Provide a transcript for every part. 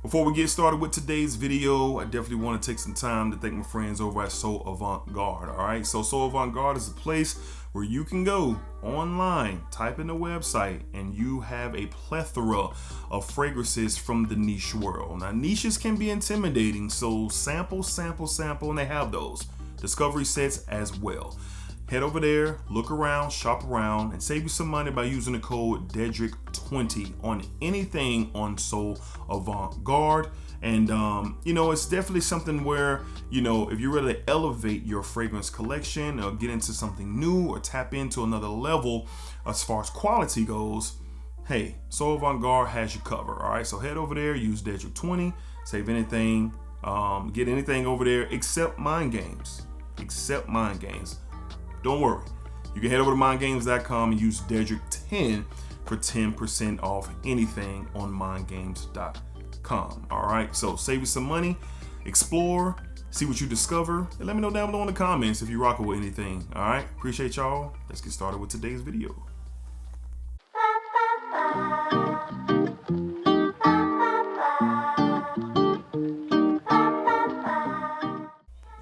Before we get started with today's video, I definitely want to take some time to thank my friends over at So Avant-Garde. All right, so Avant-Garde is a place where you can go online, type in the website, and you have a plethora of fragrances from the niche world. Now, niches can be intimidating, so sample, and they have those discovery sets as well. Head over there, look around, shop around, and save you some money by using the code DEDRICK20 on anything on So Avant-Garde. And, it's definitely something where, if you're ready to elevate your fragrance collection or get into something new or tap into another level as far as quality goes, hey, So Avant-Garde has you covered. All right, so head over there, use DEDRICK20, save anything, get anything over there except mind games. Don't worry. You can head over to mindgames.com and use Dedrick10 for 10% off anything on mindgames.com. All right, so save you some money, explore, see what you discover, and let me know down below in the comments if you rock with anything. All right, appreciate y'all. Let's get started with today's video.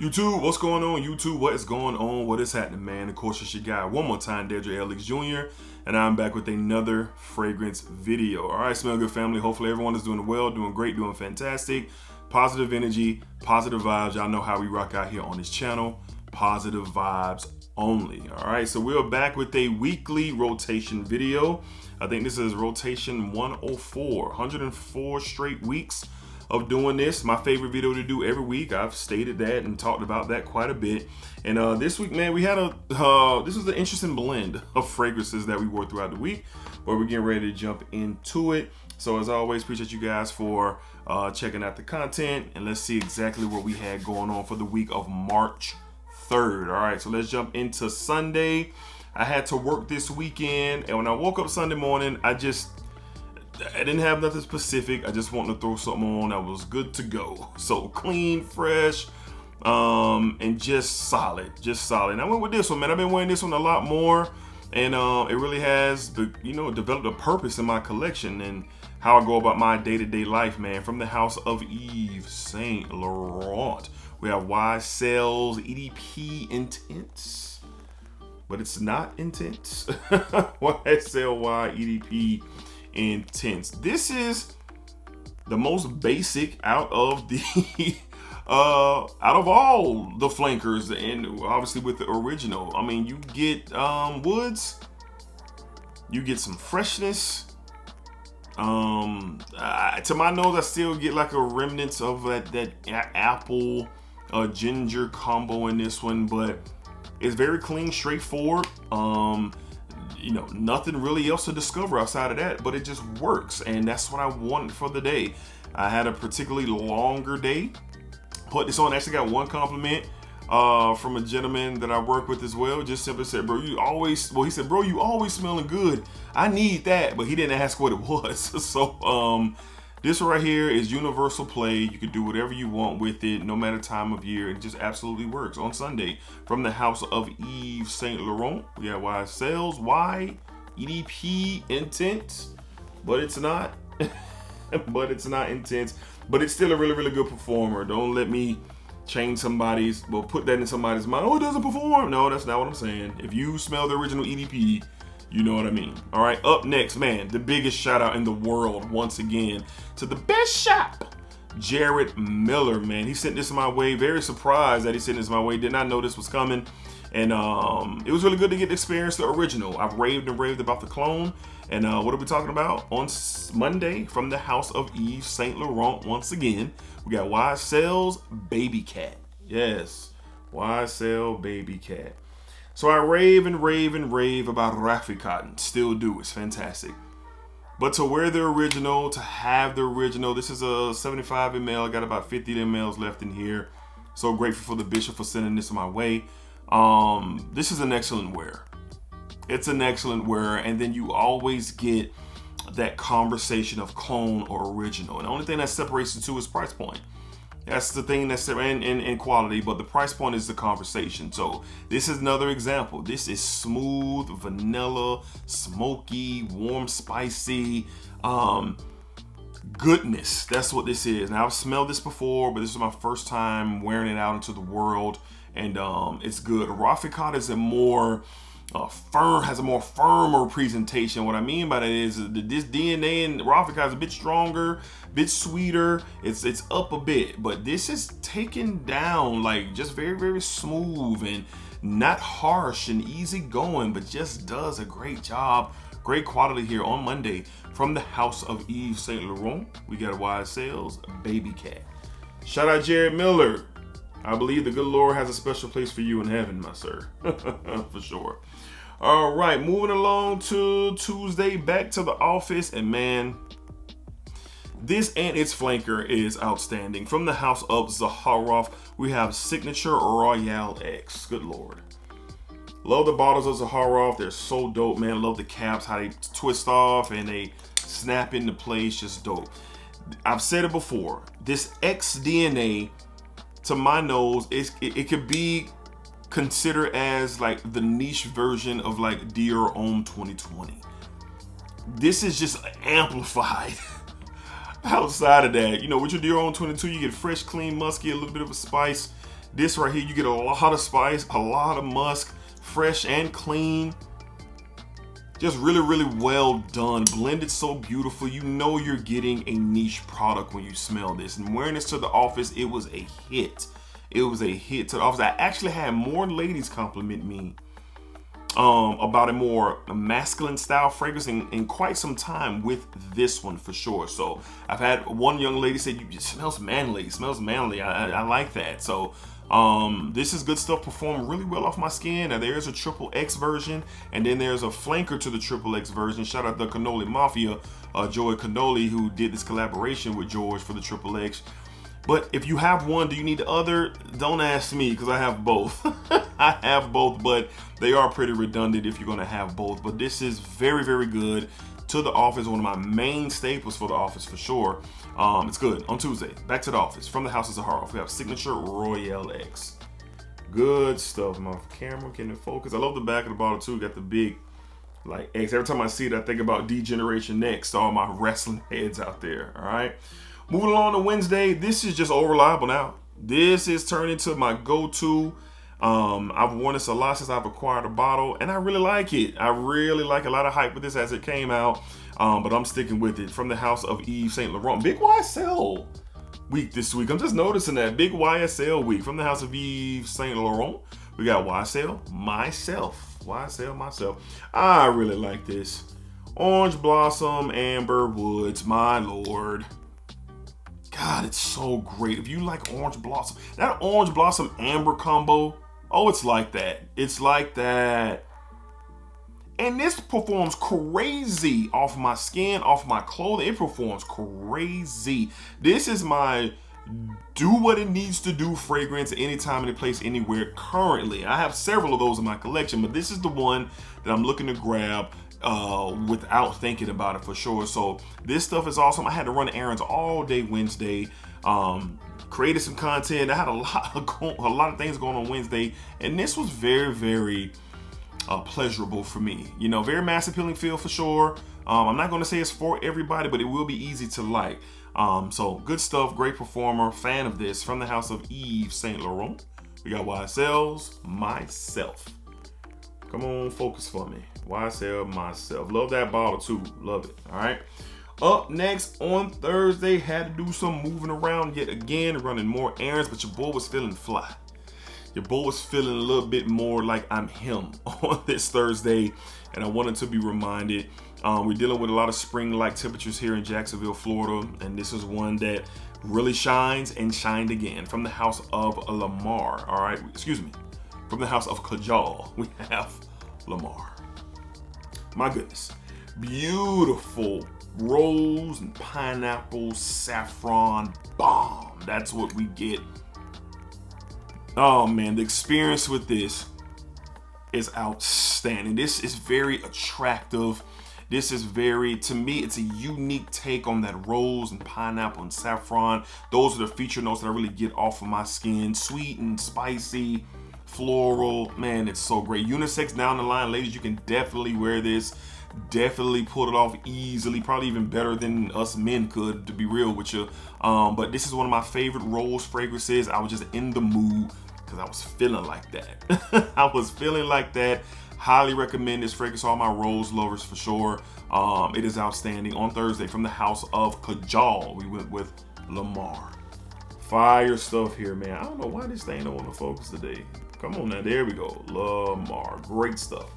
YouTube, what's going on? YouTube, what is going on? What is happening, man? Of course, it's your guy, one more time, DEDRICKHJR, and I'm back with another fragrance video. All right, Smell Good family. Hopefully everyone is doing well, doing great, doing fantastic. Positive energy, positive vibes. Y'all know how we rock out here on this channel. Positive vibes only. All right, so we're back with a weekly rotation video. I think this is rotation 104, 104 straight weeks of doing this. My favorite video to do every week. I've stated that and talked about that quite a bit. And this week, man, we had this was an interesting blend of fragrances that we wore throughout the week, but we're getting ready to jump into it. So as always, appreciate you guys for checking out the content, and let's see exactly what we had going on for the week of March 3rd. All right, so let's jump into Sunday. I had to work this weekend, and when I woke up Sunday morning, I didn't have nothing specific. I just wanted to throw something on that was good to go. So clean, fresh, and just solid. And I went with this one, man. I've been wearing this one a lot more, and it really has developed a purpose in my collection and how I go about my day-to-day life, man. From the house of Yves Saint Laurent, we have YSL's EDP Intense, but it's not intense. YSL EDP Intense. This is the most basic out of the out of all the flankers, and obviously with the original. I mean, you get woods, you get some freshness. To my nose, I still get like a remnants of that apple ginger combo in this one, but it's very clean, straightforward. Nothing really else to discover outside of that, but it just works, and that's what I wanted for the day. I had a particularly longer day. Put this on. Actually got one compliment from a gentleman that I work with as well. Just simply said, bro, he said, bro, you always smelling good. I need that, but he didn't ask what it was. So this right here is universal play. You can do whatever you want with it, no matter time of year. It just absolutely works. On Sunday, from the house of Yves Saint Laurent, we have YSL's EDP Intense, but it's not, intense. But it's still a really, really good performer. Don't let me put that in somebody's mind. Oh, it doesn't perform. No, that's not what I'm saying. If you smell the original EDP, you know what I mean. All right, up next, man, the biggest shout out in the world once again to the best shop, Jared Miller, man. He sent this my way. Very surprised that he sent this my way. Did not know this was coming. And it was really good to get to experience the original. I've raved about the clone. And what are we talking about? On Monday, from the house of Yves Saint Laurent, once again, we got YSL's Baby Cat. Yes, YSL Baby Cat. So I rave about Raffi Cotton. Still do. It's fantastic. But to wear the original, to have the original, this is a 75 ml. I got about 50 mLs left in here. So grateful for the Bishop for sending this my way. This is an excellent wear. It's an excellent wear. And then you always get that conversation of clone or original. And the only thing that separates the two is price point. That's the thing that's in quality, but the price point is the conversation. So this is another example. This is smooth, vanilla, smoky, warm, spicy. goodness. That's what this is. Now, I've smelled this before, but this is my first time wearing it out into the world, and it's good. Rafficat is a more firmer presentation. What I mean by that is this DNA in Rafficat is a bit stronger, bit sweeter. It's up a bit, but this is taken down, like just very, very smooth and not harsh and easy going, but just does a great job. Great quality here on Monday from the House of Yves Saint Laurent. We got YSL's Baby Cat. Shout out Jared Miller. I believe the good Lord has a special place for you in heaven, my sir. For sure. All right, moving along to Tuesday, back to the office, and man, this and its flanker is outstanding. From the House of Zaharoff, we have Signature Royale X. Good Lord. Love the bottles of Zaharoff. They're so dope, man. Love the caps, how they twist off and they snap into place. Just dope. I've said it before. This X DNA, to my nose, it could be considered as like the niche version of like Dior Homme 2020. This is just amplified. Outside of that, you know, with your Dior Homme 22, you get fresh, clean, musky, a little bit of a spice. This right here, you get a lot of spice, a lot of musk, fresh and clean. Just really, really well done. Blended so beautiful. You know you're getting a niche product when you smell this. And wearing this to the office, it was a hit. It was a hit to the office. I actually had more ladies compliment me about a more masculine style fragrance in quite some time with this one for sure. So I've had one young lady say, "You smells manly, it smells manly." I like that. So this is good stuff, performed really well off my skin. Now there's a XXX version, and then there's a flanker to the XXX version. Shout out the Cannoli Mafia, Joey Cannoli, who did this collaboration with George for the XXX. But if you have one, do you need the other? Don't ask me, because I have both. I have both, but they are pretty redundant if you're going to have both. But this is very, very good to the office. One of my main staples for the office for sure. It's good. On Tuesday, back to the office from the House of Zaharoff, we have Signature Royale X. Good stuff. My camera can focus. I love the back of the bottle too. Got the big like X. Every time I see it, I think about D-Generation X. All my wrestling heads out there. All right. Moving along to Wednesday, this is just over-reliable now. This is turning to my go-to. I've worn this a lot since I've acquired a bottle, and I really like it. I really like a lot of hype with this as it came out, but I'm sticking with it. From the House of Yves Saint Laurent. Big YSL week this week. I'm just noticing that. Big YSL week. From the House of Yves Saint Laurent, we got YSL Myself. YSL Myself. I really like this. Orange Blossom, Amber Woods, my lord. God, it's so great. If you like Orange Blossom, that Orange Blossom Amber combo, oh, it's like that. It's like that. And this performs crazy off my skin, off my clothing. It performs crazy. This is my do what it needs to do fragrance anytime, any place, anywhere currently. I have several of those in my collection, but this is the one that I'm looking to grab without thinking about it for sure. So this stuff is awesome. I had to run errands all day Wednesday, created some content. I had a lot of things going on Wednesday, and this was very, very pleasurable for me. You know, very mass appealing feel for sure. I'm not going to say it's for everybody, but it will be easy to like. So good stuff, great performer, fan of this. From the House of Yves Saint Laurent, we got YSL's Myself. Come on, focus for me. YSL Myself. Love that bottle too. Love it. All right. Up next on Thursday, had to do some moving around yet again, running more errands, but your boy was feeling fly. Your boy was feeling a little bit more like I'm him on this Thursday, and I wanted to be reminded. We're dealing with a lot of spring-like temperatures here in Jacksonville, Florida, and this is one that really shines and shined again. From the House of Lamar. All right. Excuse me. From the House of Kajal, we have Lamar. My goodness. Beautiful rose and pineapple saffron bomb. That's what we get. Oh man, the experience with this is outstanding. This is very attractive. This is very, to me, it's a unique take on that rose and pineapple and saffron. Those are the feature notes that I really get off of my skin. Sweet and spicy. Floral, man, it's so great. Unisex down the line, ladies, you can definitely wear this definitely pulled it off easily, probably even better than us men could, to be real with you. But this is one of my favorite rose fragrances. I was just in the mood because I was feeling like that. I was feeling like that. Highly recommend this fragrance, all my rose lovers for sure. It is outstanding. On Thursday from the house of Kajal, we went with Lamar. Fire stuff here, man. I don't know why this thing don't want to focus today. Come on now, there we go. Lamar, great stuff.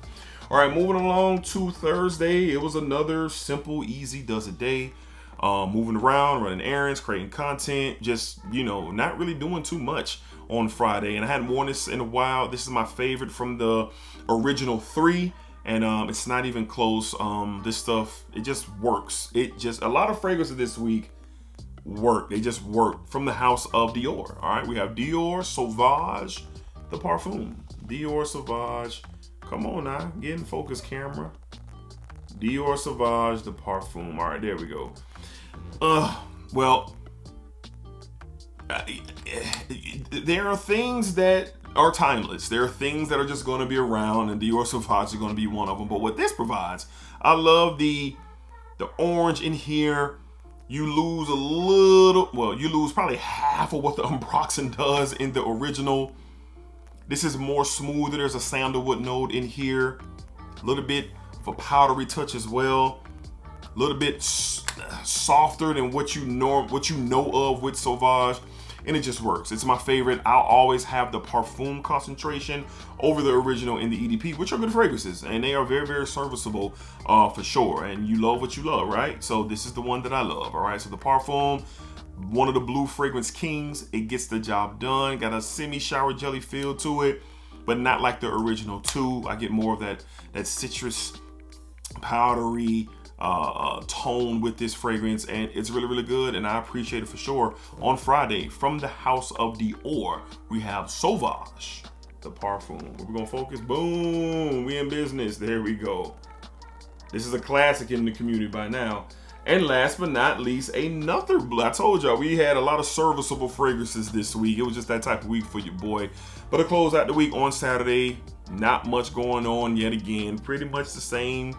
All right, moving along to Thursday. It was another simple, easy, does a day. Moving around, running errands, creating content, just, you know, not really doing too much on Friday. And I hadn't worn this in a while. This is my favorite from the original 3. And it's not even close. This stuff, it just works. A lot of fragrances this week work. They just work. From the house of Dior. All right, we have Dior Sauvage, the Parfum. Dior Sauvage. Come on now, get in focus, camera. Dior Sauvage, the Parfum. All right, there we go. Well, there are things that are timeless. There are things that are just going to be around, and Dior Sauvage is going to be one of them. But what this provides, I love the orange in here. You lose a little, well, you lose probably half of what the Ambroxan does in the original. This is more smoother. There's a sandalwood note in here. A little bit of a powdery touch as well. A little bit softer than what you know of with Sauvage. And it just works. It's my favorite. I'll always have the Parfum concentration over the original in the EDP, which are good fragrances. And they are very, very serviceable for sure. And you love what you love, right? So this is the one that I love, all right? So the Parfum, one of the blue fragrance kings. It gets the job done. Got a semi-shower jelly feel to it, but not like the original 2. I get more of that citrus, powdery tone with this fragrance, and it's really, really good, and I appreciate it for sure. On Friday, from the house of Dior, we have Sauvage, the Parfum. We're gonna focus. Boom, we in business. There we go. This is a classic in the community by now. And last but not least, another blue. I told y'all we had a lot of serviceable fragrances this week. It was just that type of week for your boy. But to close out the week on Saturday, not much going on yet again. Pretty much the same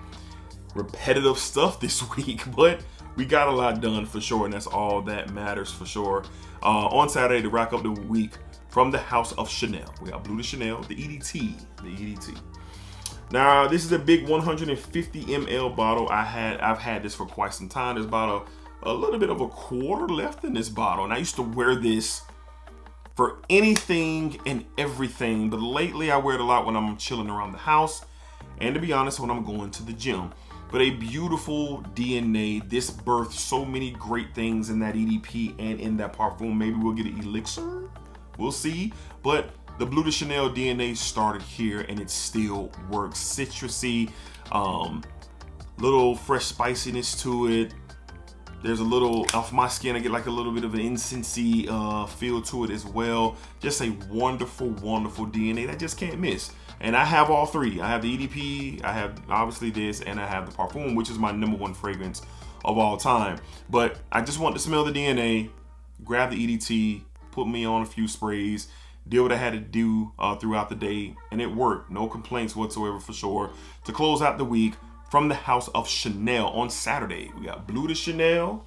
repetitive stuff this week, but we got a lot done for sure, and that's all that matters for sure. On Saturday, to wrap up the week, from the house of Chanel, we got Bleu de Chanel, the EDT. Now, this is a big 150 ml bottle. I've had this for quite some time. There's about a little bit of a quarter left in this bottle, and I used to wear this for anything and everything, but lately I wear it a lot when I'm chilling around the house, and to be honest, when I'm going to the gym. But a beautiful DNA. This birthed so many great things in that EDP and in that Parfum. Maybe we'll get an elixir, we'll see. But the Bleu de Chanel DNA started here, and it still works. Citrusy, little fresh spiciness to it. There's a little, off my skin, I get like a little bit of an incensey feel to it as well. Just a wonderful, wonderful DNA that just can't miss. And I have all 3. I have the EDP, I have obviously this, and I have the Parfum, which is my #1 fragrance of all time. But I just want to smell the DNA, grab the EDT, put me on a few sprays, did what I had to do throughout the day, and it worked. No complaints whatsoever for sure. To close out the week, from the house of Chanel on Saturday, we got Bleu de Chanel,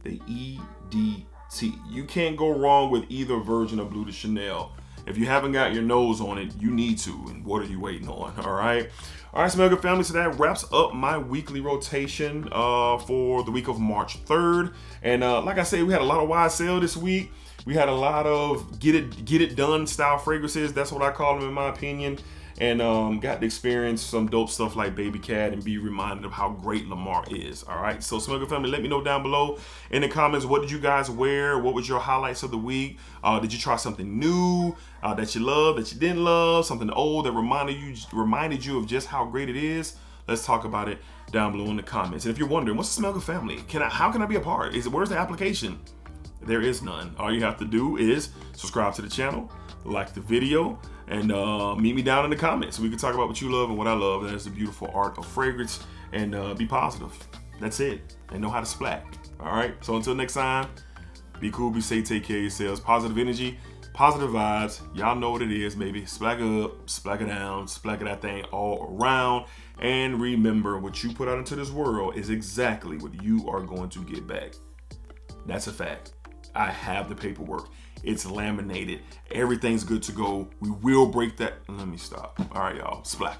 the EDT. You can't go wrong with either version of Bleu de Chanel. If you haven't got your nose on it, you need to. And what are you waiting on? All right. All right, Smell Good family. So that wraps up my weekly rotation for the week of March 3rd. And like I said, we had a lot of wide sale this week. We had a lot of get it done style fragrances. That's what I call them in my opinion. And got to experience some dope stuff like Baby Cat and be reminded of how great Lamar is. All right, so Smell Good family, let me know down below in the comments, what did you guys wear? What was your highlights of the week? Did you try something new that you love, that you didn't love, something old that reminded you of just how great it is? Let's talk about it down below in the comments. And if you're wondering, what's the Smell Good family? How can I be a part? Where's the application? There is none. All you have to do is subscribe to the channel, like the video, and meet me down in the comments so we can talk about what you love and what I love. That is the beautiful art of fragrance, and be positive. That's it. And know how to splat. All right. So until next time, be cool, be safe, take care of yourselves. Positive energy, Positive vibes. Y'all know what it is, baby. Splack it up, splack it down, splack it that thing all around. And remember, what you put out into this world is exactly what you are going to get back. That's a fact. I have the paperwork. It's laminated. Everything's good to go. We will break that. Let me stop. All right, y'all. Splack.